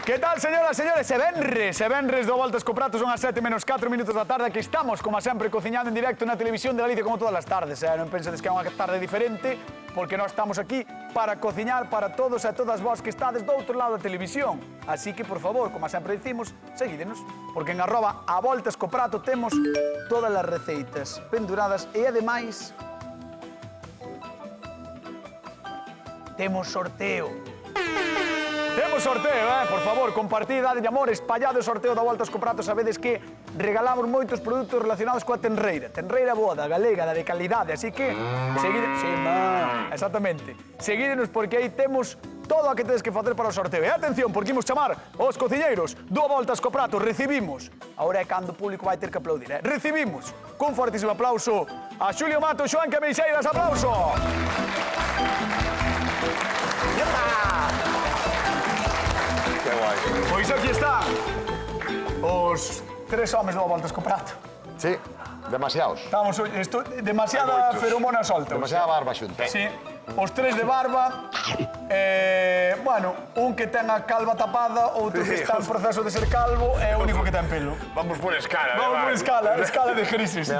Que tal, señoras, señores? Se venres do Voltas co Prato, son as 7 menos 4 minutos da tarde. Aquí estamos, como sempre, cociñando en directo na televisión de Galicia como todas as tardes. Non pensedes que é unha tarde diferente, porque nós estamos aquí para cociñar para todos e todas vós que estades do outro lado da televisión. Así que, por favor, como sempre dicimos, seguídenos, porque en @avoltascoprato temos todas as receitas penduradas e, ademais, temos sorteo. Temos sorteo, por favor, compartid, dade amor, espallade o sorteo da Voltas co Prato. Sabedes que regalamos moitos produtos relacionados coa tenreira. Tenreira boa, da galega, da de calidade, así que seguide... Sí, exactamente. Seguídenos porque aí temos todo o que tedes que facer para o sorteo. E atención, porque imos chamar os cociñeiros do Voltas co Prato. Recibimos, agora é cando o público vai ter que aplaudir, recibimos cun fortísimo aplauso a Xulio Mato e Xoán Cameixeiras. Aplauso! Pois aquí están os tres homes do Voltas co Prato. Sí, demasiados. Estamos, demasiada feromona solta. Demasiada barba xunta. Sí, os tres de barba. Bueno, un que ten a calva tapada, outro que está en proceso de ser calvo e o único que ten pelo. Vamos por escala. Vamos por escala de grises.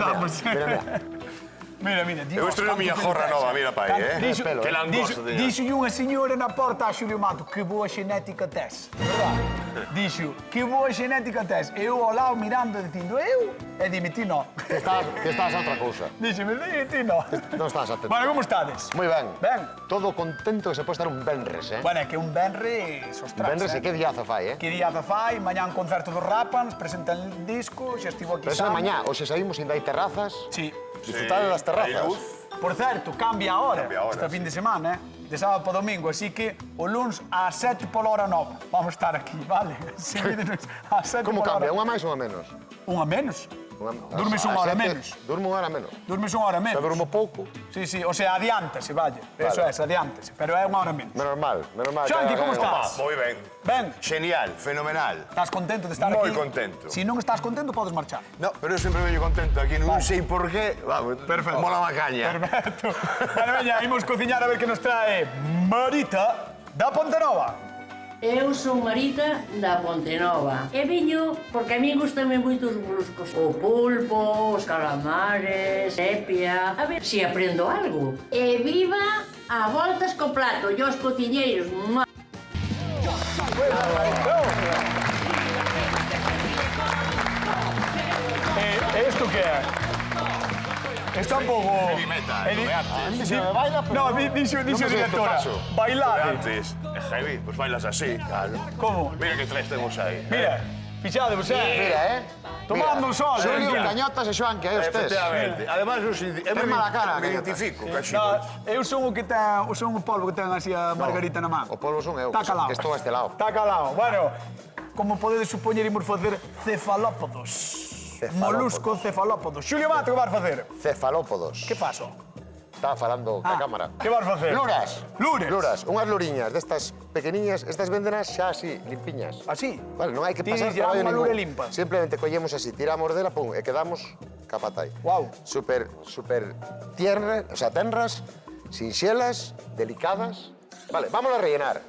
Mira, eu estreno a miña jorra nova, mira pa aí, Que langosto, tío. Dixo unha señora na porta a Xulio Mato, que boa xenética tes, verdad? Dixo, que boa xenética tes. E eu ao lado mirando dicindo, eu? E dime, ti no. Que estás a outra cousa. Díxeme, ti no. Non estás atento. Bueno, como estades? Moi ben. Ben. Todo contento que se pode estar un benres, Bueno, é que un benres, ostras, Benres, e que diazo fai, Que diazo fai, mañá un concerto dos Rapans, presentan el disco, xa estivo aquí Pero esa mañá, hoxe saímos ainda hai terrazas. Sí. Disfrutade das terrazas. Por certo, cambia a hora, esta fin de semana, de sábado para domingo, así que o luns a 7 pola hora nova vamos estar aquí, vale? Seguídenos a 7 Como pola hora. cambia? Unha máis ou unha menos? Unha menos? Durmes unha hora menos. Durmo unha hora menos. Durmes unha hora menos. Se durmo pouco. Sí, o sea, adiántase, vaya. Eso é, adiántase, pero é unha hora menos. Menos mal. Xanti, como estás? Moi ben. Ben. Genial, fenomenal. Estás contento de estar aquí? Moi contento. Si non estás contento, podes marchar. No, pero eu sempre veño contento aquí, non sei por qué. Vamos, Perfecto. mola má caña. Perfecto. Bueno, veña, imos cociñar a ver que nos trae Marita da Pontenova. Eu son Marita da Pontenova e viño porque a mí gustame moito os bruscos. O pulpo, os calamares, sepia... A ver se aprendo algo. E viva a Voltas co Prato e os cociñeiros. Isto que é? Está un pouco... Heavy metal, No, dixo directora. Bailade. Antes, é heavy, pois bailas así, claro. Como? Mira que tres temos aí. Mira, fixade, vos Mira, tomando un sol. Xulio, Cañotas e Xoán, que aí os tes. Efectivamente. Además, eu mala cara, me Cañotas. identifico, No, caxitos. eu son o que ten, son o polvo que ten así a Margarita na man. O polvo son eu, Está calado. que estou a este lado. Está calado. Bueno, como podedes supoñer, imos facer cefalópodos. Molusco cefalópodos. Xulio Mato, que vas facer? Cefalópodos. Que faso? Estaba falando ca cámara. Que vas facer? Luras. Lures. Luras, unhas luriñas destas pequeniñas, estas véndenas xa así, limpiñas. Así? Vale, non hai que Ti pasar ya traballo unha ningún. lure limpa. Simplemente collemos así, tiramos dela, pum, e quedamos capatay. Guau. Super tierras, o sea, tenras, sinxelas, delicadas. Vale, vámonos a rellenar.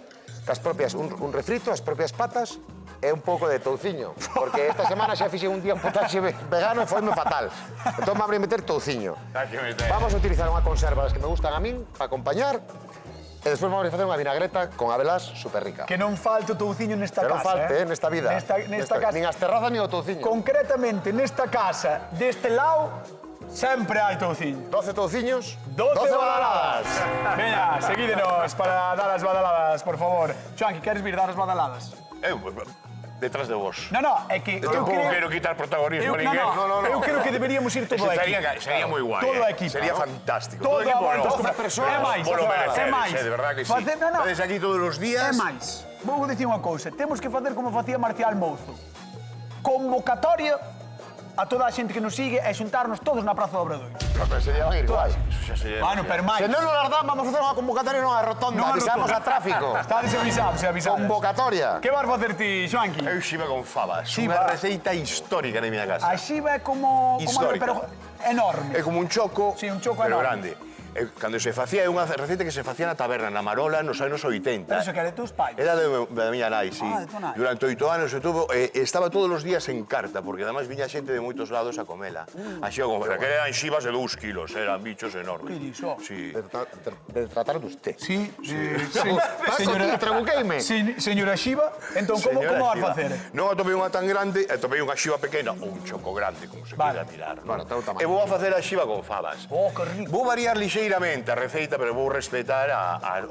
Cas propias, un refrito, as propias patas e un pouco de touciño, porque esta semana xa fixen un día un potaxe vegano e foime fatal. Entón vamos a meter touciño. Vamos a utilizar unha conserva das que me gustan a min para acompañar e despois vamos a facer unha vinagreta con abelás super rica. Que non falte o touciño nesta Que casa. non falte, nesta vida. Nesta casa. Nin as terrazas nin o touciño. Concretamente, nesta casa, deste lado, sempre hai touciño. 12 touciños, 12 badaladas. Veña, seguídenos para dar as badaladas, por favor. Xoan, que queres vir dar as badaladas? Eu, detrás de vos. No, é que eu Tampouco quero quitar protagonismo a ninguén. Eu creo que deberíamos ir todo o equipo. Sería moi guai. Todo o equipo. Sería fantástico. Todo equipo, a voltas no. como persoas. É máis, Vos lo merecedes, é máis. de verdad que sí. No. Estades aquí todos os días. É máis. Vou dicir unha cousa. Temos que facer como facía Marcial Mouzo. Convocatoria a toda a xente que nos sigue e xuntarnos todos na Praza do Obradoiro. pero sería ir guai. Eso xa sería... Bueno, pero máis. Se non nos las dan, vamos a facer unha convocatoria nunha rotonda. Nunha Avisamos rotonda. a tráfico. Estades avisados, avisados. Convocatoria. Que vas facer ti, Xoanqui? Eu xiva con fabas. Xiva. Unha receita histórica na miña casa. A xiva é como... Histórica. Pero enorme. É como un choco, Sí, un choco pero enorme. grande. cando se facía, é unha receita que se facía na taberna, na Marola, nos anos 80. Pero eso que era de tus pais? Era da miña nai, sí. Ah, de tu nai. Durante 8 anos estaba todos os días en carta, porque además viña xente de moitos lados a comela. Así como, que eran xivas de 2 kilos, eran bichos enormes. Que dixo? Sí. De tratar de usted. Sí, Señora, trabuqueime. Señora Xiva, entón, como vas facer? Non atopei unha tan grande, atopei unha xiva pequena, ou un choco grande, como se queira mirar. Bueno, ten o tamaño. E vou a facer a xiva con fabas. Oh, que rico. Vou variar lixeiramente a receita, pero vou respetar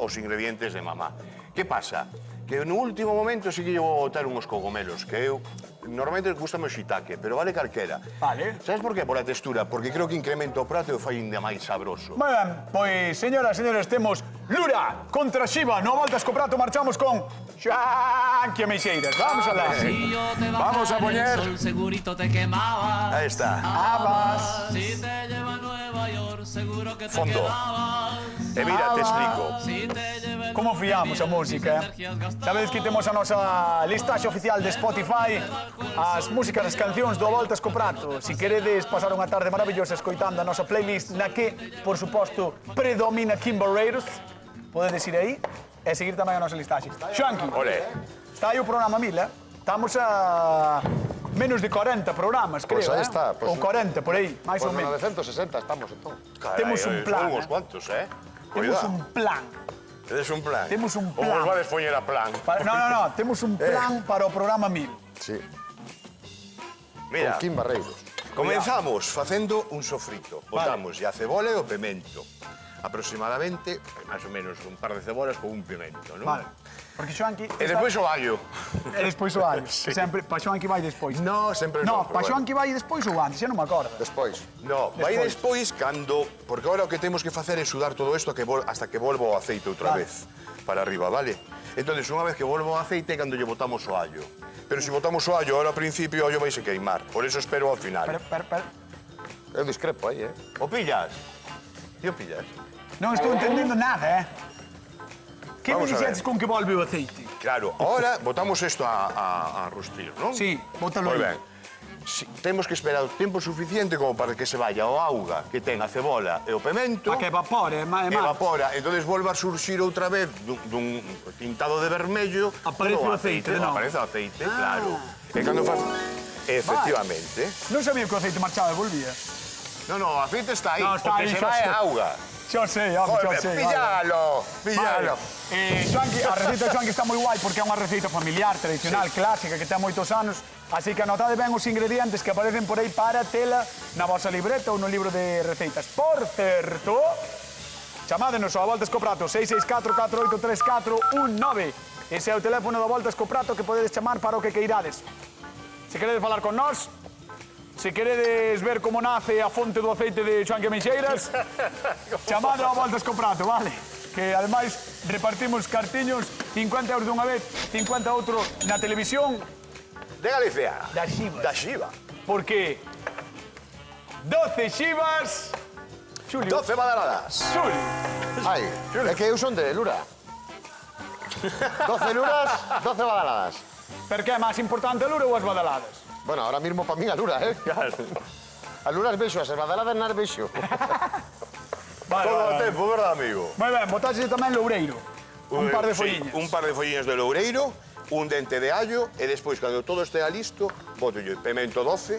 os ingredientes de mamá. Que pasa? Que no último momento sí que lle vou botar unhos cogomelos, que eu normalmente gustame o shiitake, pero vale calquera. Vale. Sabes por qué? Por a textura, porque creo que incrementa o prato e o fai ainda máis sabroso. Moi ben, pois, señoras e señores, temos Lura contra Xiva. No voltas co prato, marchamos con Xanqui Ameixeiras. Vamos alá. Vamos a poñer... segurito te quemabas. Aí está. Habas. Si te lleva a Nueva York, seguro que te Fondo. quedabas. E mira, te explico. Si te lleva Como fiamos a música, Sabedes que temos a nosa listaxe oficial de Spotify, as músicas, as cancións do Voltas co Prato. Si queredes pasar unha tarde maravillosa escoitando a nosa playlist na que, por suposto, predomina Kim Barreiros, podedes ir aí e seguir tamén a nosa listaxe. Xanqui, Olé. está aí o programa 1000, eh? Estamos a menos de 40 programas, creo, Pois aí está, pois ou 40, por aí, máis ou Pues menos. 960 estamos, entón. Carai, Temos un plan, Son uns eh. cuantos, Temos Cuidado. un plan. Tedes un plan. Temos un Ou plan. vos vades poñer a plan. No, temos un plan para o programa 1000. Sí, Mira, con Kim Barreiros. comenzamos facendo un sofrito. Botamos a cebola e o pemento. Aproximadamente, máis ou menos, un par de cebolas con un pimento, non? Vale. Porque Xoanqui... E despois o allo. E despois o allo. Sí. Sempre, pa Xoanqui vai despois. No, sempre No, non. pa pero bueno. Xoanqui vai despois ou antes, xa non me acordo. Despois. No, vai despois cando... Porque agora o que temos que facer é sudar todo isto hasta que volva o aceite outra Vale. vez. Para arriba, vale? Entonces, unha vez que volva o aceite é cando lle botamos o allo. Pero se botamos o allo ahora ao principio, o allo vai se queimar. Por eso espero ao final. Pero... Eu discrepo aí, O pillas? Ti o pillas? Non estou entendendo nada, Que me Vamos a dixetes ver. con que volve o aceite? Claro, ahora botamos isto a rostrir, non? Sí, bótalo Moi aí. ben. Temos que esperar o tempo suficiente como para que se vaya o auga que ten a cebola e o pemento. Pa que evapore, máis. Evapora, entonces volve a surxir outra vez dun tintado de vermello. Aparece todo o aceite, de novo. Aparece o aceite, claro. E cando faz... Efectivamente. Non sabía que o aceite marchaba e volvía. No, o aceite está aí. No, está o que aí, se xa vai é sei. auga. Xa sei, home, xa Joder, sei. pillalo, Vale. pillalo. Xoanqui, a receita de Xoanqui está moi guai porque é unha receita familiar, tradicional, clásica, que ten moitos anos. Así que anotade ben os ingredientes que aparecen por aí para tela na vosa libreta ou no libro de receitas. Por certo, chamádenos ao Voltas co Prato 664-483419. Ese é o teléfono do Voltas co Prato que podedes chamar para o que queirades. Se queredes falar con nós, se queredes ver como nace a fonte do aceite de Xoanqui Ameixeiras, chamade ao Voltas co Prato, vale? Que ademais repartimos cartiños, 50 euros dunha vez, 50 outro na televisión, De Galicia. da Xivas. Da Xiva. Porque 12 xivas... Xulio. 12 badaladas. Xulio. Ai, é que eu son de Lura. 12 luras, 12 badaladas. Per que é máis importante a lura ou as badaladas? Bueno, ahora mismo para min a Lura, A Lura as vexo, as badaladas non as vexo. Vale, Todo o vale. tempo, verdad, amigo? Moi ben, botaxe tamén loureiro. Un par de Sí, folliñas. un par de folliñas de loureiro, un dente de allo, e despois, cando todo estea listo, boto pemento 12,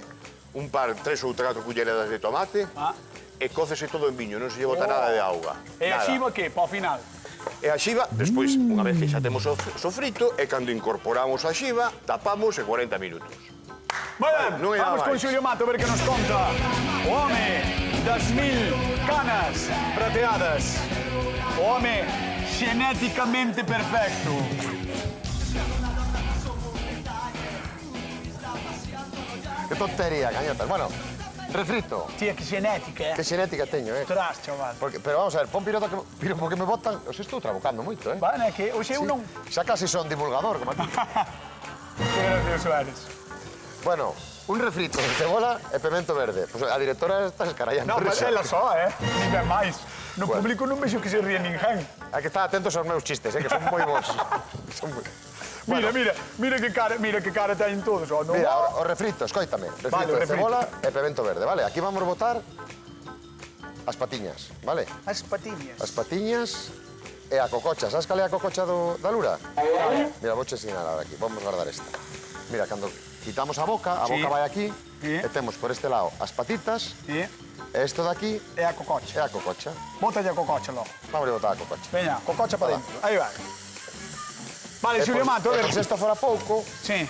un par, 3 ou 4 culleradas de tomate, Ah. e cócese todo en viño, non se lle bota nada de auga. E a Nada. xiva que? Pa o final. E a xiva, despois, unha vez que xa temos o sofrito, e cando incorporamos a xiva, tapamos e 40 minutos. Moi ben, non hai nada vamos con máis. Xulio Mato a ver que nos conta o home das 1000 canas prateadas. O home xenéticamente perfecto. Que tontería, cañotas. Bueno, refrito. Tía, que xenética, Que xenética teño, Tras, chaval. Pero vamos a ver, pon piroto porque me botan... Os estou trabucando moito, Vale, que hoxe eu non... Xa casi son divulgador, como ti. Que gracioso eres. Bueno, un refrito de cebola e pemento verde. Pues a directora está escarallando. Non, mas ela só, Nin ben máis. No Bueno. público non vexo que se ríe ninguén. Hai que estar atentos aos meus chistes, que son moi bons. Son moi... Mira, mira que cara teñen todos. Oh, non, Mira, o refrito, escoítame. Refrito Vale, o de refrito. cebola e pemento verde, vale? Aquí vamos botar as patiñas, vale? As patiñas. As patiñas e a cococha. Sabes cal é a cococha da lura? Mira, vou che ensinar ahora aquí. Vamos guardar esta. Mira, cando quitamos a boca vai aquí e temos por este lado as patitas e isto de aquí É a cococha. é a cococha. Bótalle a cococha logo. Vamos a botar a cococha. Veña, cococha para dentro. Aí vai. Vale, Xulio Mato, a ver. Se isto fora pouco, Sí.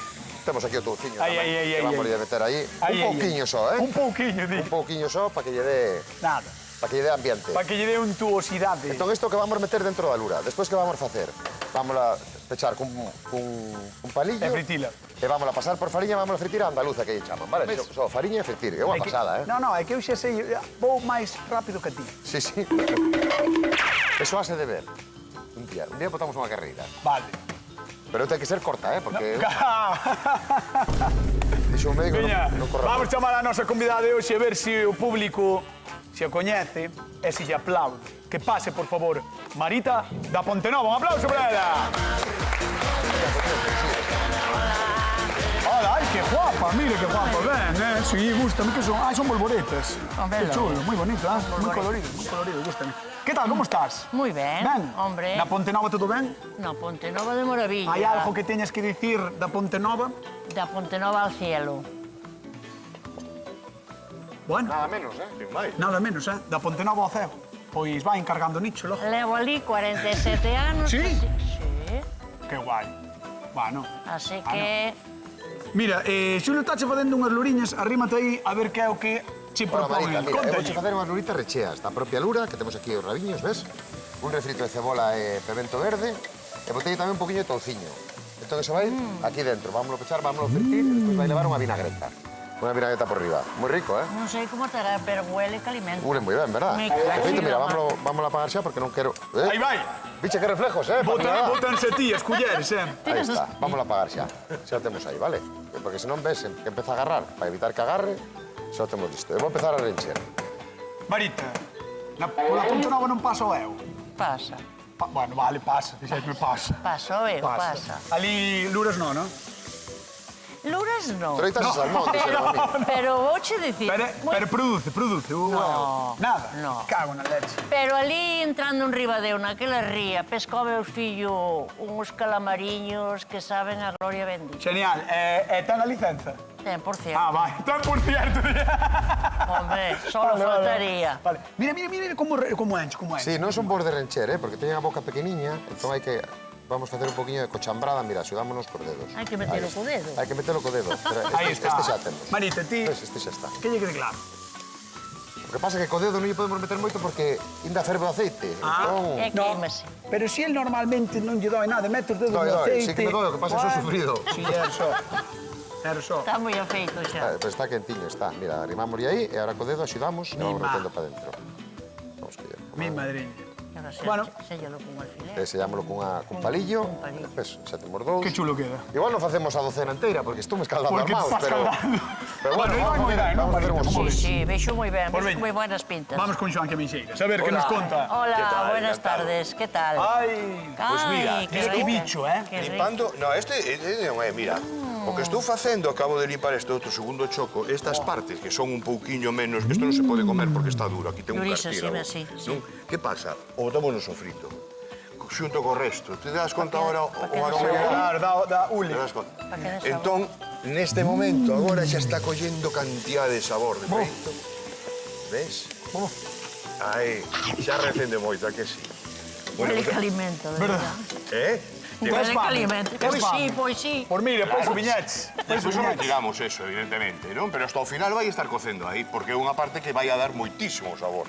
temos aquí o touciño Ai, tamén. ai, ai, que ai, vamos ai. a meter aí. Ai, Un ai, pouquiño ai. só, Un pouquiño, di. Un pouquiño só para que lle dé Nada. Para que lle dé untuosidade. Entón, isto que vamos a meter dentro da lura. Despois que vamos a facer? Vamos a pechar cun palillo. E fritila. E vamos a pasar por fariña, vamos a fritir a andaluza, que lle chaman, vale? Só fariña e fritir. É unha pasada, eh? No, é que eu xa sei, vou máis rápido que ti. Sí, sí. Eso hace de ver. Un día botamos unha carreira. Vale. Pero ten que ser corta, porque... No. Dixo un médico Veña, non corre. vamos chamar a nosa convidada de hoxe a ver se o público se a coñece e se lle aplaude. Que pase, por favor, Marita da Pontenova. Un aplauso para ela. Hola, ai, que guapa, mire que guapa. Ben, sí, gústame que son... son bolboretas. Hombre, Que chulo, moi bonito, moi colorido, gústame. Que tal, como estás? Muy ben, Ben? hombre. Na Pontenova todo ben? Na Pontenova de maravilla. Hai algo que teñas que dicir da Pontenova? Da Pontenova al cielo. Bueno, Nada menos, Sin máis. nada menos, Da Pontenova ao ceo. Pois vai encargando nicho, logo. Levo ali 47 anos. Sí? Sí. Que guai. Bueno. Así que... Mira, Xulio tache facendo unhas luriñas, arrímate aí a ver que é o que che Bueno, propón. Marita, mira, eu vouche Contalle. facer unhas luritas recheas da propia lura, que temos aquí os rabiños, ves? Un refrito de cebola e pimento verde, e botei tamén un poquinho de touciño. Entón, eso vai aquí dentro. Vámonos pechar, vámonos fritir, e despois vai levar unha vinagreta. Unha vinagreta por riba. Moi rico, Non sei como terá, pero huele que alimento. Huele moi ben, verdad? Me De feito, mira, cago. vámonos a apagar xa porque non quero... Aí vai. Viche que reflejos, pa mirar. Bótanse ti, as culleres, Aí está, vamos a apagar xa. Xa o temos aí, vale? Porque senón ves que empeza a agarrar. Para evitar que agarre, xa o temos listo. Eu vou empezar a rencher. Marita, pola Pontenova non paso eu. Pasa. Bueno, vale, pasa, dixesme pasa. Paso eu, pasa. Ali luras non, non? Luras no. Troitas e salmón, dixeron a mí. Pero vouche dicir... Pero produce. No, Nada? no. Cago na leche. Pero ali entrando en Ribadeo, naquela ría, pescou meu fillo uns calamariños que saben a gloria bendita. Genial. E ten a licenza? Ten, por cierto. Ah, vai. Ten por cierto. Hombre, solo faltaría. Vale. Mira como enche. Sí, non son bons de rencher, porque teñen a boca pequeniña, entón hai que... Vamos a facer un poquinho de cochambrada, mira, axudámonos cos dedos. Hai que metelo co dedo. Hai que metelo co dedo. Pero Aí está. Este xa temos. Marita, ti, Este xa está. que lle quede claro. O que pasa é que co dedo non lle podemos meter moito porque ainda ferve o aceite. Entón... É queimase. Pero si el normalmente non lle doi nada, mete os dedos Doi, no doi, aceite... sí que me doi, o que pasa é que sou sufrido. Sí, era só. Está moi afeito xa. Pues está quentiño, está. Mira, arrimámoslle aí e ahora co dedo axudamos e vamos Mima. metendo para dentro. Vamos que Mi madriña. Ahora Bueno. séllalo con alfiler. sellámoslo cun palillo. Cun palillo. Ves, xa temos dous. Que chulo queda. Igual non facemos a docena inteira porque estou me escaldando Porque as maus, estás pero... escaldando. Pero Bueno, bueno, vai moi ben, non, vamos a facer Marita? uns Como Sí, ves? sí, vexo moi ben, Pues vexo veña. moi buenas pintas. Vamos con Xoan que me enxeiras. A ver, que nos conta. Hola, ¿Qué tal? buenas Encantado. tardes, ¿qué tal? Ai, Pues mira, Ay, qué este rico. bicho, Qué rico. Limpando... No, este non é, mira. O que estou facendo, acabo de limpar este outro segundo choco, estas partes que son un pouquiño menos, que isto non se pode comer porque está duro, aquí ten un Durisa, cartílago. sí, sí. Non? Que pasa? O botamos no sofrito, xunto co resto. Te das conta agora o que aroma non que dá? claro, da ule. Te das conta? Pa que des Entón, neste momento, agora xa está collendo cantidad de sabor de feito. Ves? Aí, xa recende moito, a que sí? Huele que alimento, de Verdad. verdad. Eh? Huele que alimento. Pois sí, pois sí. Por mire, pois o viñetes. Despois non retiramos eso, evidentemente, non? Pero hasta o final vai estar cocendo aí, porque é unha parte que vai a dar moitísimo sabor.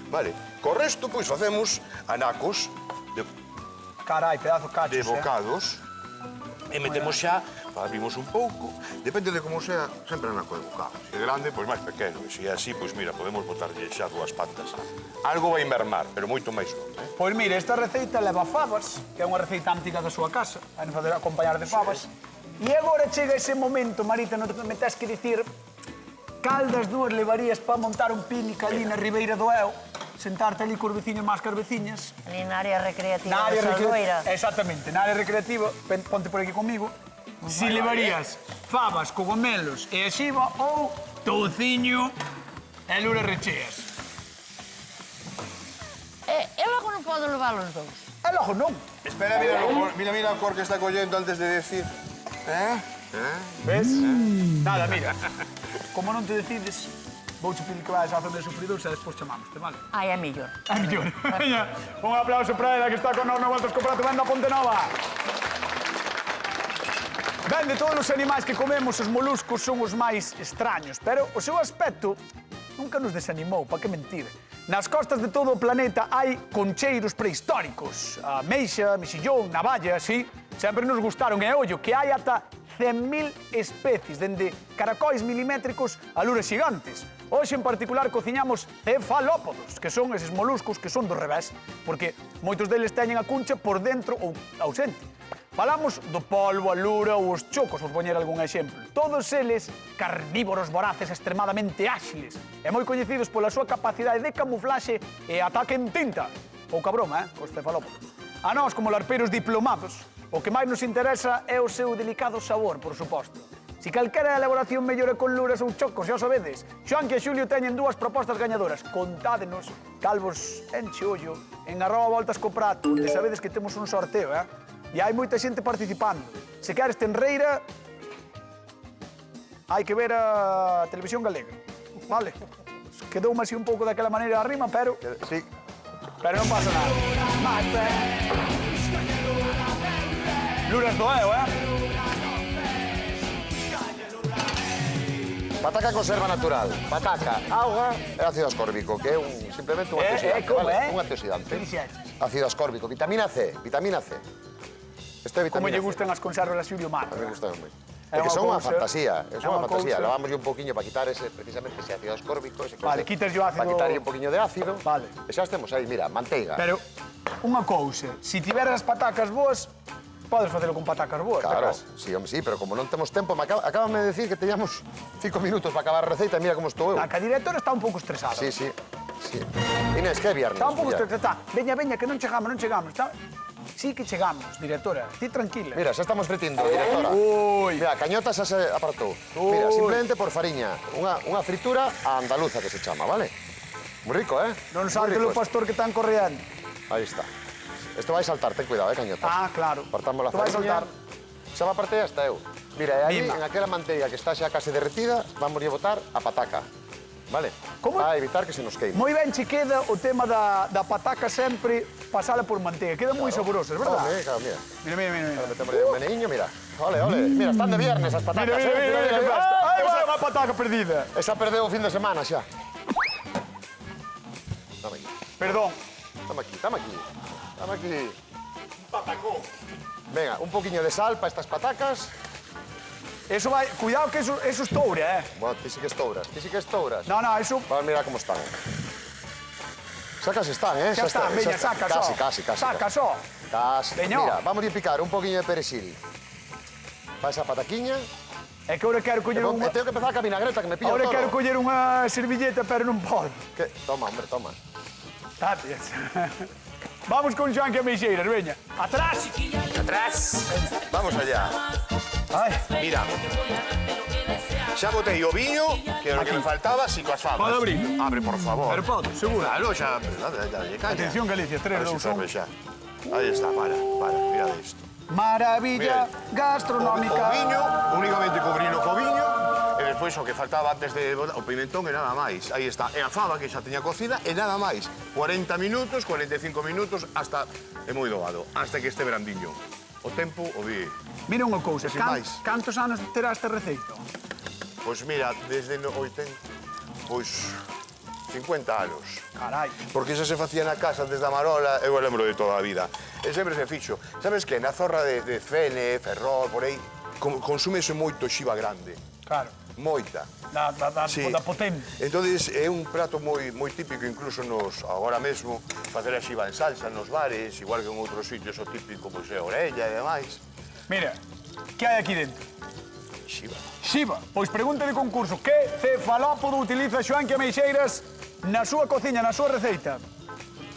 Vale, co resto, pois, facemos anacos Carai, pedazo cachos, de bocados e metemos xa, abrimos un pouco, depende de como sea, sempre anaco de bocado. Se é grande, pois máis pequeno, e se é así, pois mira, podemos botarlle xa dúas patas. Algo vai mermar, pero moito máis non, Pois mire, esta receita leva fabas, que é unha receita antiga da súa casa, vai fazer acompañar de fabas. E agora chega ese momento, Marita, no que me tes que dicir cal das dúas levarías para montar un pínic ali na Ribeira do Eo, sentarte ali cos veciños máis que as veciñas. Ali na área recreativa Na área de Saldoira. Exactamente, na área recreativa, ponte por aquí comigo. Si levarías fabas, cogomelos e axiva ou touciño e luras recheas. non podo levar os dous. E logo non. Espera, mira a cor que está collendo antes de decir. Ves? Nada, mira. Como non te decides, vou pedir que vayas á zona de sufridores e despois chamámoste, vale? Ai, é mellor. É mellor. Veña, un aplauso para ela que está con nós no Voltas Comprato, vendo a Ponte Nova. Ben, de todos os animais que comemos, os moluscos son os máis extraños, pero o seu aspecto nunca nos desanimou, para que mentir. Nas costas de todo o planeta hai concheiros prehistóricos. A meixa, mexillón, navalla, sí, sempre nos gustaron. E ollo, que hai ata 100.000 especies, dende caracóis milimétricos a luras gigantes. Hoxe, en particular, cociñamos cefalópodos, que son eses moluscos que son do revés, porque moitos deles teñen a cuncha por dentro ou ausente. Falamos do polvo, a lura ou os chocos, por poñer algún exemplo. Todos eles carnívoros voraces extremadamente áxiles e moi coñecidos pola súa capacidade de camuflaxe e ataque en tinta. Pouca broma, os cefalópodos. A nós, como larpeiros diplomados, o que máis nos interesa é o seu delicado sabor, por suposto. Si calquera elaboración mellore con luras ou chocos, xa o sabedes, Xoan e Xulio teñen dúas propostas gañadoras. Contádenos, calvos enche ollo, en @voltascoprato, onde sabedes que temos un sorteo, E hai moita xente participando. Se queres tenreira, hai que ver a Televisión Galega, vale? Quedoume así un pouco daquela maneira a rima, pero... Sí. Pero non pasa nada. Luras do Eo, Pataca conserva natural. Pataca, auga e ácido ascórbico, que é simplemente un antioxidante. Como é? Un antioxidante. Que dixeches? Ácido ascórbico. Vitamina C. Vitamina C. Isto é Como vitamina lle C. gustan as conservas a Xulio Mar. A mí me gusta moi. É É que unha son unha cousa- fantasía. É é unha unha fantasía. cousa- Lavamos un poquinho para quitar precisamente ese ácido ascórbico. Vale, quitas o ácido- Para quitar un poquinho de ácido. Vale. E xa temos aí, mira, manteiga. Pero, unha cousa, se tiveras as patacas boas, podes facelo con patacas boas, Claro, tacas. sí, hombre, sí, pero como non temos tempo, acábame de decir que teñamos 5 minutos para acabar a receita, mira como estou eu. A directora está un pouco estresada. Sí, sí, sí. Inés, que é viernes? Está un pouco mira. estresada. Veña, que non chegamos. Está... Sí que chegamos, directora. Ti tranquila. Mira, xa estamos fritindo, directora. Ui. Mira, a cañota xa se apartou. Mira, simplemente por fariña. Unha fritura a andaluza que se chama, vale? Moi rico, Non Moi salte rico o pastor que están correando. Aí está. Isto vai saltar, ten cuidado, cañota. Ah, claro. Partamos la Isto vai fariña. saltar. Xa me apartei hasta eu. Mira, e aí, Mima. en aquela manteiga que está xa case derretida, vamos a botar a pataca. Vale? Como? Para evitar que se nos queime. Moi ben che queda o tema da pataca sempre pasala por manteiga. Queda moi saborosa, es verdad? Claro, mira. Mira. Ahora metemos un meneíño, mira. Ole, ole. Mira, están de viernes as patacas, Mira. Ai, vai, unha pataca perdida. Esa perdeu o fin de semana xa. Tama aquí, Perdón. tama aquí. Patacón. Venga, un poquinho de sal para estas patacas. Eso vai... Cuidado que eso estoura, Bueno, ti sí que estouras, No, eso... Vamos a mirar como están. Sacas están, Xa está, veña, saca só. Casi. Saca só. Casi. Veño. Mira, vamos a picar un poquinho de perexil. Para esa pataquiña. É que ahora quero coller unha... Tengo que empezar a vinagreta, que me pillo Ahora todo. quero coller unha servilleta, pero non podo. Toma, hombre, toma. Gracias. Vamos con Xoan que Meixeiras, veña. Atrás. Atrás. Vamos allá. Ai, Mira. Xa botei o viño, que é o que me faltaba, si coas fabas. Pode abrir? Abre, por favor. pero podo, seguro. Claro, xa, dale, caña. Atención, Galicia, 3, A ver si 2, 1. ferve xa. Aí está, para, mira isto. Maravilla Mira. gastronómica. O viño, únicamente cubrino co viño, e despois o que faltaba antes de botar, o pimentón e nada máis. Aí está. E a fava que xa tiña cocida e nada máis. 40 minutos, 45 minutos, hasta é moi doado, hasta que este brandiño. O tempo o vi. Mira unha cousa, Sin máis. cantos anos terá esta receita? Pois mira, desde no 80, pois 50 anos. Carai. Porque xa se facía na casa desde a Marola, eu lembro de toda a vida. E sempre se fixo. Sabes que na zorra de Fene, Ferrol, por aí, consúmese moito xiva grande. Claro. Moita. Da Sí. potente. Entonces é un prato moi típico incluso agora mesmo facer a xiva en salsa nos bares, igual que en outros sitios o típico pois é orella e demais. Mira, que hai aquí dentro? Xiva. Xiva, pois pregunta de concurso. Que cefalópodo utiliza Xoan que Meixeiras na súa cociña, na súa receita?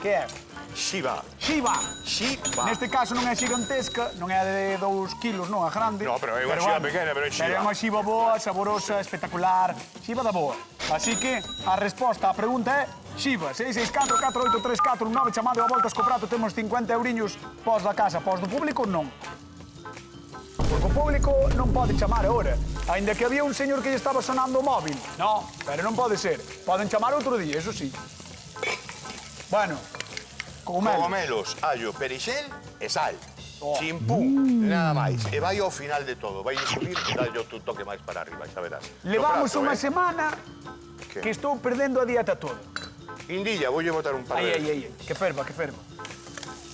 Que é? Xiva. Xiva. Xiva. Neste caso non é xigantesca, non é de 2 kilos, non, é grande. No, pero é unha xiva pequena, pero é xiva. Pero é unha xiva boa, saborosa, espectacular. Xiva da boa. Así que a resposta á pregunta é Xiva, 664-4834-19, chamade a voltas co prato, temos 50 euriños pos da casa, pos do público, non. Porque o público non pode chamar ahora. Ainda que había un señor que lle estaba sonando o móvil. No, pero non pode ser. Poden chamar outro día, eso sí. Bueno, cogumelos. Cogomelos, allo, perixel e sal. Oh. Chimpún, nada máis. E vai ao final de todo. Vai subir e dalle outro toque máis para arriba, xa verás. Levamos No prato, unha semana Que? que estou perdendo a dieta toda. Indilla, voulle botar un par de... Ai, que ferva, que ferva.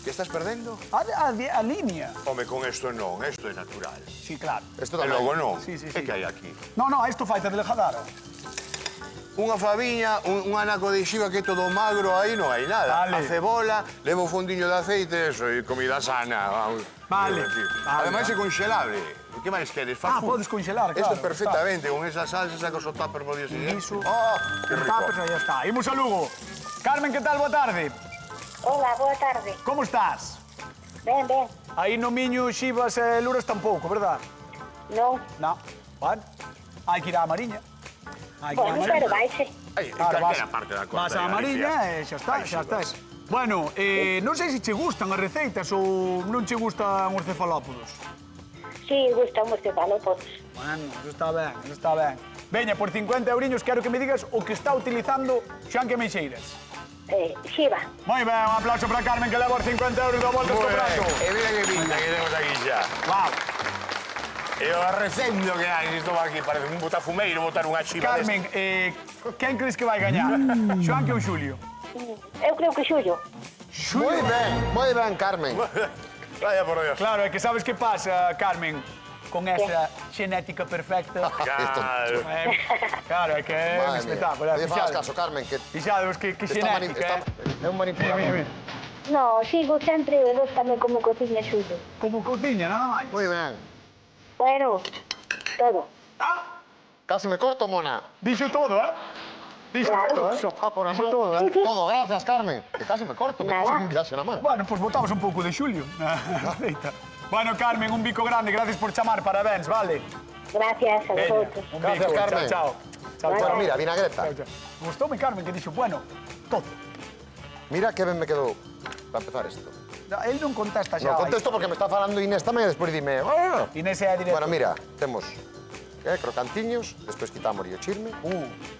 Que estás perdendo? A línea. Home, con esto non, esto é natural. Sí, claro. Esto E tamén. logo non. Sí. É que hai aquí? No, isto faita de lejadara. Unha faviña, un anaco de xiva que é todo magro, aí non hai nada. Vale. A cebola, levo un fundiño de aceite, eso, e comida sana. Vamos. Vale. Ademais é congelable. Que máis queres? Fast food. Podes congelar, claro. Esto perfectamente, con esa salsa sacas o tupper por día siguiente. Iso. Oh, que rico. Tapes, aí está. Imos a Lugo. Carmen, que tal? Boa tarde. Hola, boa tarde. Como estás? Ben, ben. Aí no Miño, Xivas e Luras tampouco, verdad? Non. No. Bueno, hai que ir á Mariña. Hai que ir á Bueno, Mariña. pero vaise. Ai, en Claro, calquera parte da costa vas de á Galicia. Mariña e xa está, Ai, xa está. Xivas. Bueno, non sei se che gustan as receitas ou non che gustan os cefalópodos. Sí, gustan os cefalópodos. Bueno, eso está ben, eso está ben. Veña, por 50 euriños quero que me digas o que está utilizando Xoanque Meixeiras. Xiva. Moi ben, un aplauso para Carmen que leva os 50 euros da volta Muy co prato. ben. E mira que pinta que temos aquí xa. Wow. E o arrecendo que hai, isto va aquí, parece un botafumeiro botar unha xiva Carmen, quen crees que vai gañar? Xoanque ou Xulio? Eu creo que xullo. Moi ben, Carmen. Vaya por Dios. Claro, é que sabes que pasa, Carmen, con esa xenética perfecta. Claro. Claro, é que é un Madre mía. espectáculo. Oye, fagas caso, Carmen, que Fixados, que xenética, é un manipulador. Mira. No, sigo sempre e gustame como cociña xullo. Como cociña, nada máis. Moi ben. Bueno, todo. Casi me corto, mona. Dixo todo, Dixo todo, Dixo todo, Todo, gracias, Carmen. Que casi me corto, me Nada. puse un viaxe na man. Bueno, pois botamos un pouco de Xulio na receita. Bueno, Carmen, un bico grande, gracias por chamar, parabéns, vale? Gracias a Veña, vosotros. un Gracias, bico, Carmen. chao. Chao, Bueno, chao. mira, vinagreta. Chao, chao. Gustoume, Carmen, que dixo, bueno, todo. Mira que ben me quedou para empezar isto. Él non contesta xa. No contesto porque me está falando Inés tamén e despois dime... "Ah". Inés é a directora. Bueno, mira, temos crocantiños, despois quitamos o chirme.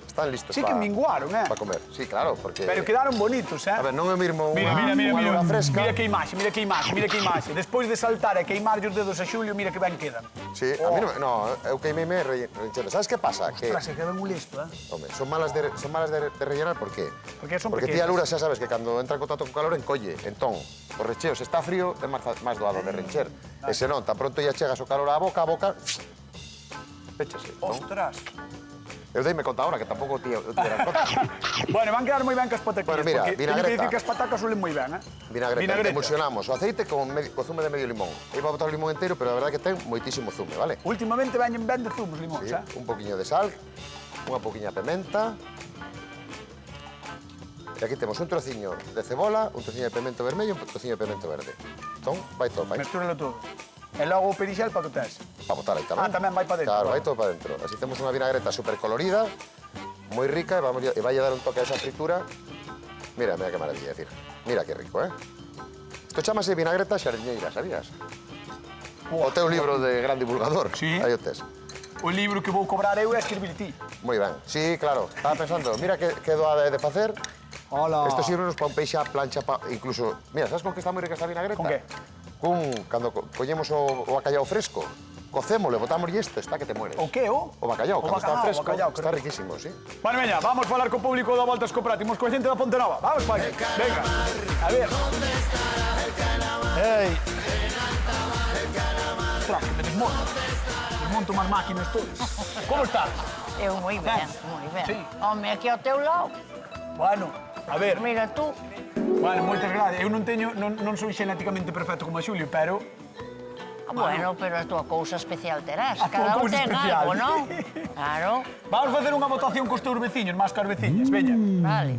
Están listos Sí que minguaron, para comer. Sí, claro, porque... Pero quedaron bonitos, A ver, non é o mismo Mira, unha mira. lula fresca. Mira que imaxe, mira que imaxe, mira que imaxe. Despois de saltar e queimar os dedos a Xulio, mira que ben quedan. Sí, a mí no, eu queimeime reenchendo. Sabes que pasa? Que, Ostras, se quedan un listo, home, son malas de rellenar, por qué? Porque son Porque ti pequenas. a lura xa sabes que cando entra en contacto con calor encolle. Entón, o recheo se está frío, é máis doado de reencher. E se non, tan pronto ya chegas o calor á boca, péchase. Non? Ostras. Eu deime conta ahora, que tampouco ti tiveras conta. Bueno, van quedar moi ben cas pataquillas, Bueno, mira, porque teño que vinagreta. dicir que as patacas suelen moi ben, Vinagreta, emulsionamos o aceite con zume de medio limón. Iba a botar o limón entero, pero a verdade que ten moitísimo zume, vale? Últimamente veñen ben de zumos limóns, Sí, un poquinho de sal, unha poquinha pimenta. E aquí temos un trociño de cebola, un trociño de pimento vermello e un trociño de pimento verde. Entón, vai todo para aí. Mestúralo todo. E logo o perixel para que o tes. Para botar aí tamén. Ah, tamén vai para dentro. Claro, Vale. vai todo para dentro. Así temos unha vinagreta super colorida, moi rica, e vai a dar un toque a esa fritura. Mira que maravilla, decir. Mira que rico, Isto chamase vinagreta xardiñeira, sabías? O teu libro de gran divulgador. Sí. Aí o tes. O libro que vou cobrar eu é escribir ti. Moi ben. Sí, claro. Estaba pensando, mira que doa de facer. Hola. Estos sirvenos para un peixe a plancha, incluso... Mira, sabes con que está moi rica esta vinagreta? Con que? Cando collemos o bacallao fresco, cocémosle, botamos isto, está que te mueres. O que, o? O bacallao, cando está fresco, bacallao, está riquísimo, sí. Bueno, veña, vamos falar co público da Voltas co Prato. Imos coa xente da Ponte Nova. Vamos, pai. Venga. A ver. Ei. Ostras, que me desmonto. Desmonto máis máquinas todas. Como estás? Eu moi ben, moi ben. Sí. Home, aquí ao teu lado, Bueno, a ver. mira tú, Bueno, moitas gracias. Eu non sou xenéticamente perfecto como a Xulio, pero... bueno, pero a túa cousa especial terás. A túa Cada un cousa ten especial. algo, non? Claro, Vamos facer unha votación cos teus veciños, máis que as veciñas, veña. vale.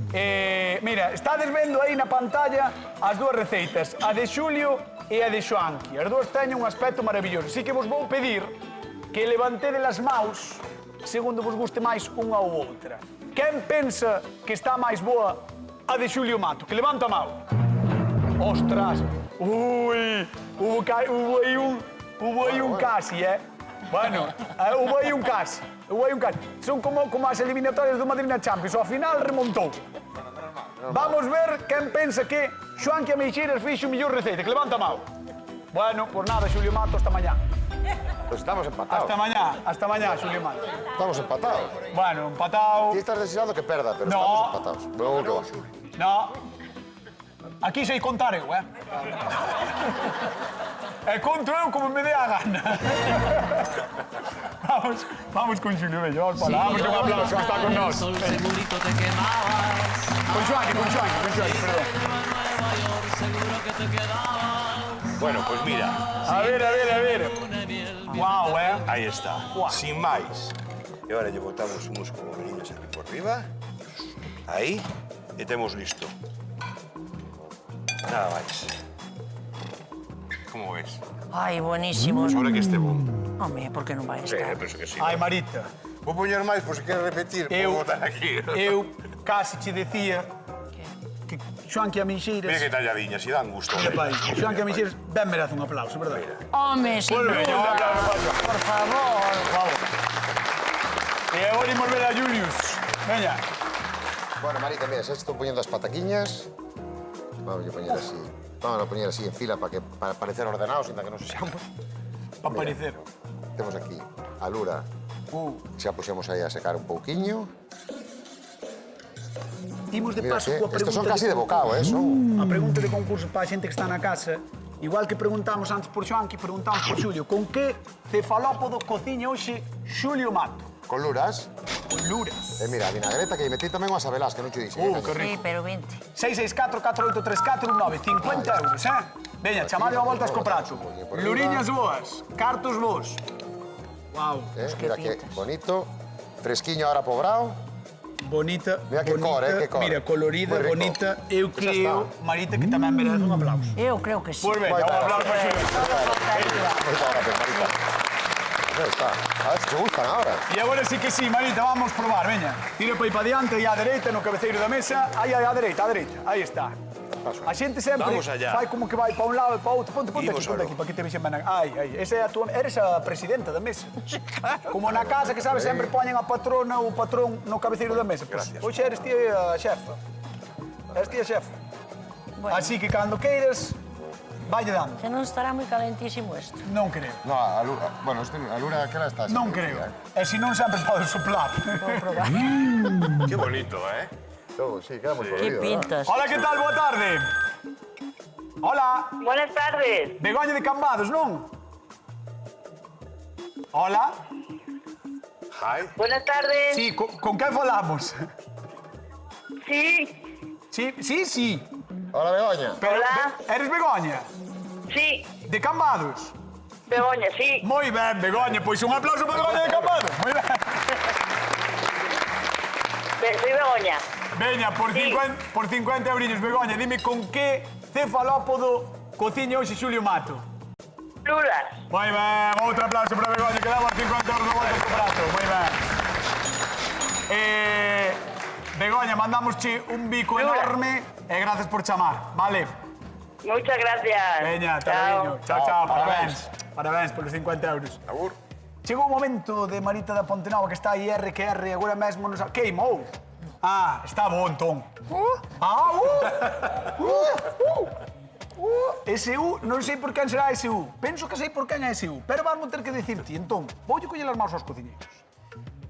Mira, estades vendo aí na pantalla as dúas receitas, a de Xulio e a de Xoanqui. As dúas teñen un aspecto maravilloso. Así que vos vou pedir que levantedes as maus segundo vos guste máis unha ou outra. Quen pensa que está máis boa a de Xulio Mato, que levanta a mão. Ostras. Ui, hubo aí un casi, Bueno, hubo aí un casi. Son como as eliminatorias do Madrid na Champions. Ao final remontou. Vamos ver quen pensa que Xoanqui Ameixeiras fixo mellor receita, que levanta a mão. Bueno, por nada, Xulio Mato, hasta mañá. Pues estamos empatados. Hasta mañá, Xulio Mato. Estamos empatados. Bueno, empatado. Ti estás deseando que perda, pero No. estamos empatados. Luego que va. No. Aquí sei contar eu, E conto eu como me dé a gana. Vamos con Xulio, veña, vamos para lá. Vamos un aplauso, que está con nós. Sol segurito te quemabas. Con Xoanqui, perdón. Nueva York, seguro que te quedabas. Bueno, pues mira, A ver. Guau, ahí está. Sin máis. E agora lle botamos uns cogomeliños aquí por riba. Aí. E temos listo. Nada máis. Como ves? Ai, buenísimos. Sobre que este bon. Home, por que non vai Sí, estar? penso que sí. Ai, Marita, Vou poñer máis, por se queres repetir, eu, vou botar aquí. eu casi te decía que Xoanqui Ameixeiras... Mira que talladiñas, e dan gusto. Mira, pai, Xoanqui Ameixeiras ben merece un aplauso, verdad? Home, sin Volve, duda. un aplauso. Por favor. E agora imos ver a Julius. Veña. Bueno, Marita, mira, se estoy poniendo las pataquiñas. Vamos a poner así. Vamos a poner así en fila para parecer ordenados, sin que nos seamos. Pa parecer. Temos aquí a lura. Xa puxemos aí a secar un pouquiño. Imos de Mira paso que coa pregunta... estos son casi de bocado, son. A pregunta de concurso para a xente que está na casa. Igual que preguntamos antes por Xoanqui, preguntamos por Xulio. Con que cefalópodo cociña hoxe Xulio Mato? Con luras. Con luras. Mira, a vinagreta que lle metí tamén unhas abelás, que non che dixen. Que rico. Sí, pero 20. 664-4834-19, 50 euros, Veña, chamade a voltas co prato. Luriñas boas, cartos vos. Guau. Mira que bonito. Fresquiño ahora pobrao. Bonita, Mira que bonita, cor, que cor. mira, colorida, Moi rico. bonita. Eu Pois xa creo, está. Marita, que tamén merece un aplauso. Eu creo que sí. Pois veña, un aplauso para Xulio. Moitas gracias, Marita. Ya está. A ver se te gustan ahora. E agora sí que sí, Marita, vamos probar, veña. Tira para aí para diante e á dereita, no cabeceiro da mesa. Aí, á dereita, aí está. A xente sempre Vamos allá. fai como que vai para un lado e para outro. Ponte Imos aquí, aló. para que te vexen ben. Ai, esa é a tua... Eres a presidenta da mesa. Como na casa, que sabes, sempre poñen a patrona ou o patrón no cabeceiro da mesa. Pois, hoxe eres ti a xefa. Eres ti a xefa. Bueno. Así que cando queiras, valle dando. Se non estará moi calentísimo isto. Non creo. No, a lura, bueno, a lura aquela está... Non creo. E se non sempre podes soplar. Vou probar. Qué bonito, ¿eh? Todo, sí, queda moi Que colorido. pintas. Hola, que tal? Boa tarde. Hola. Buenas tardes. Begoña de Cambados, non? Hola. Hi. Buenas tardes. Sí, con que falamos? Sí. Sí. Hola, Begoña. Pero, Hola. Eres Begoña? Sí. De Cambados? Begoña, sí. Moi ben, Begoña. Pois un aplauso para Begoña de Cambados. Moi ben. Soy Begoña. Veña, por Sí. 50 eurillos, Begoña, dime con que cefalópodo cociña hoxe Xulio Mato. Luras. Moi ben, outro aplauso para Begoña, que damos 50 euros de volta co prato. Moi ben. Begoña, mandamosche un bico Lura. enorme e gracias por chamar, vale? Muchas gracias. Veña, Chao. Chao, parabéns. Parabéns polos 50 euros. Agur. Chegou o momento de Marita da Pontenova, que está aí RQR, agora mesmo nos... Queimou. Ah, está bo, entón. Ese U, non sei por quen será ese U. Penso que sei por quen é ese U, pero vamos ter que decirte. Entón, voulle coller as mãos aos cociñeiros.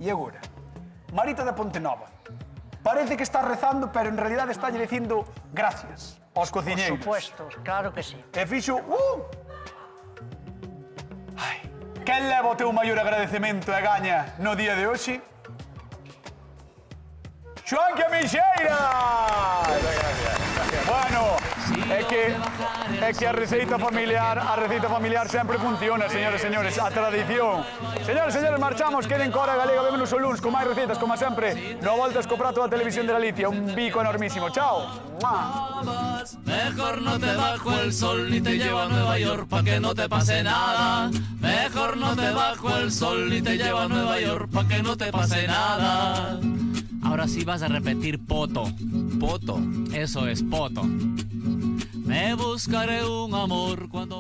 E agora, Marita da Pontenova, parece que está rezando, pero en realidad está lle dicindo gracias aos Por cociñeiros. supuesto, claro que sí. E fixo... Ai, quen leva o teu maior agradecemento e gaña no día de hoxe? Xoanqui Ameixeiras! Bueno, é que a receita familiar sempre funciona, señores e señores, a tradición. Señores e señores, marchamos, queden co Hora Galega, vémonos o luns con máis receitas, como sempre, no Voltas co Prato da Televisión de Galicia, un bico enormísimo. Chao! Mejor no te bajo el sol ni te llevo a Nueva York pa' que no te pase nada. Mejor no te bajo el sol ni te llevo a Nueva York pa' que no te pase nada. Ahora sí vas a repetir poto. Poto. Eso es poto. Me buscaré un amor cuando